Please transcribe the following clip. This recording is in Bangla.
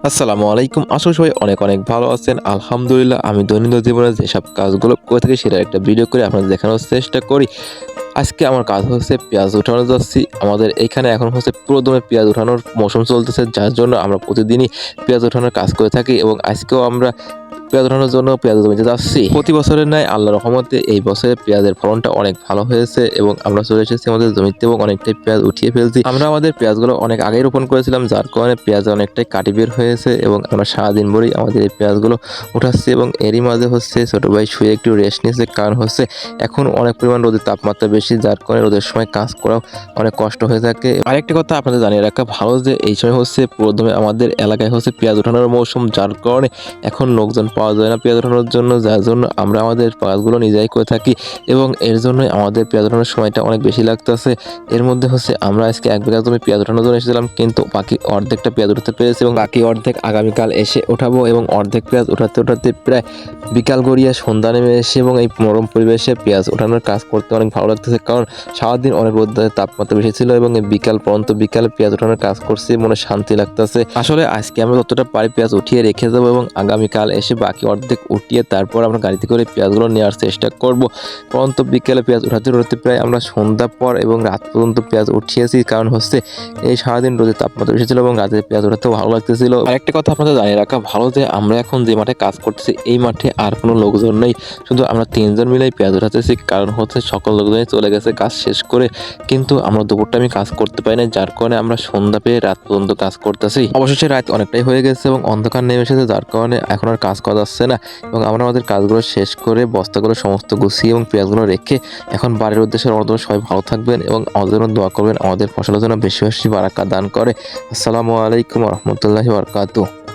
আসসালামু আলাইকুম। আশা করি সবাই অনেক অনেক ভালো আছেন। আলহামদুলিল্লাহ আমি দৈনন্দিন জীবনে যেসব কাজগুলো করে থাকি সেটার একটা ভিডিও করে আপনাদের দেখানোর চেষ্টা করি। আজকে আমার কাজ হচ্ছে পেঁয়াজ উঠানো যাচ্ছি। আমাদের এইখানে এখন হচ্ছে পুরোদমে পেঁয়াজ উঠানোর মৌসুম চলতেছে, যার জন্য আমরা প্রতিদিনই পেঁয়াজ উঠানোর কাজ করে থাকি এবং আজকেও আমরা পেঁয়াজ ওঠানোর জন্য পেঁয়াজ জমিতে যাচ্ছি। প্রতি বছরের ন্যায় আল্লাহর রহমতে এই বছরে পেঁয়াজের ফলনটা অনেক ভালো হয়েছে এবং আমরা চলে এসেছি আমাদের জমিতে এবং অনেকটাই পেঁয়াজ উঠিয়ে ফেলছি। আমরা আমাদের পেঁয়াজগুলো অনেক আগেই রোপণ করেছিলাম, যার কারণে পেঁয়াজ অনেকটাই কাটি বের হয়েছে এবং আমরা সারাদিন ভরেই আমাদের এই পেঁয়াজগুলো উঠাচ্ছি এবং এরই মাঝে হচ্ছে ছোট ভাই শুয়ে একটু রেস্ট নিচ্ছে, কারণ হচ্ছে এখন অনেক পরিমাণ রোদের তাপমাত্রা বেশি, যার কারণে রোদের সময় কাজ করাও অনেক কষ্ট হয়ে থাকে। আরেকটা কথা আপনাদের জানিয়ে রাখা ভালো যে এই সময় হচ্ছে প্রথমে আমাদের এলাকায় হচ্ছে পেঁয়াজ ওঠানোর মৌসুম, যার কারণে এখন লোকজন পাওয়া যায় না পেঁয়াজ ওঠানোর জন্য, যার জন্য আমরা আমাদের কাজগুলো নিজেই করে থাকি এবং এর জন্যই আমাদের পেঁয়াজ ওঠানোর সময়টা অনেক বেশি লাগতেছে। এর মধ্যে হচ্ছে আমরা আজকে 1 বিঘা জমি পেঁয়াজ ওঠানোর জন্য এসেছিলাম, কিন্তু বাকি অর্ধেকটা পেঁয়াজ উঠাতে পেরেছি এবং বাকি অর্ধেক আগামীকাল এসে ওঠাবো এবং অর্ধেক পেঁয়াজ ওঠাতে ওঠাতে প্রায় বিকাল গড়িয়া সন্ধ্যা নেমে এসে এবং এই নরম পরিবেশে পেঁয়াজ ওঠানোর কাজ করতে অনেক ভালো লাগতেছে, কারণ সারাদিন অনেক রোদের তাপমাত্রা বেশি ছিল এবং এই বিকাল পর্যন্ত বিকালে পেঁয়াজ ওঠানোর কাজ করছি, মনে শান্তি লাগতেছে। আসলে আজকে আমরা যতটা পারি পেঁয়াজ উঠিয়ে রেখে যাবো এবং আগামীকাল এসে বাকি অর্ধেক উঠিয়ে তারপর আমরা গাড়িতে করে পেঁয়াজগুলো নেওয়ার চেষ্টা করব। পরন্ত বিকেলে পেঁয়াজ উঠাতে উঠাতে প্রায় আমরা সন্ধ্যা পর এবং রাত পর্যন্ত পেঁয়াজ উঠিয়েছি, কারণ হচ্ছে এই সারাদিন রোদের তাপমাত্রা বেশি ছিল এবং রাতে পেঁয়াজ উঠাতেও ভালো লাগতেছিল। আরেকটা কথা আপনাদের জানিয়ে রাখা ভালো যে আমরা এখন যে মাঠে কাজ করতেছি এই মাঠে আর কোনো লোকজন নেই, শুধু আমরা 3 জন মিলেই পেঁয়াজ উঠাতেছি, কারণ হচ্ছে সকল লোকজনই চলে গেছে কাজ শেষ করে, কিন্তু আমরা দুপুরটা আমি কাজ করতে পারি না, যার কারণে আমরা সন্ধ্যা পেয়ে রাত পর্যন্ত কাজ করতেছি। অবশেষে রাত অনেকটাই হয়ে গেছে এবং অন্ধকার নেমে এসেছে, যার কারণে এখন আর কাজ করা যাচ্ছে না এবং আমরা আমাদের কাজগুলো শেষ করে বস্তাগুলো সমস্ত গুছিয়ে এবং পেঁয়াজগুলো রেখে এখন বাড়ির উদ্দেশ্যে রওনা দেব। সবাই ভালো থাকবেন এবং আমাদের জন্য দোয়া করবেন, আমাদের ফসলের জন্য বেশি বেশি বারাকা দান করে। আসসালামু আলাইকুম ওয়া রাহমাতুল্লাহি ওয়া বারাকাতুহু।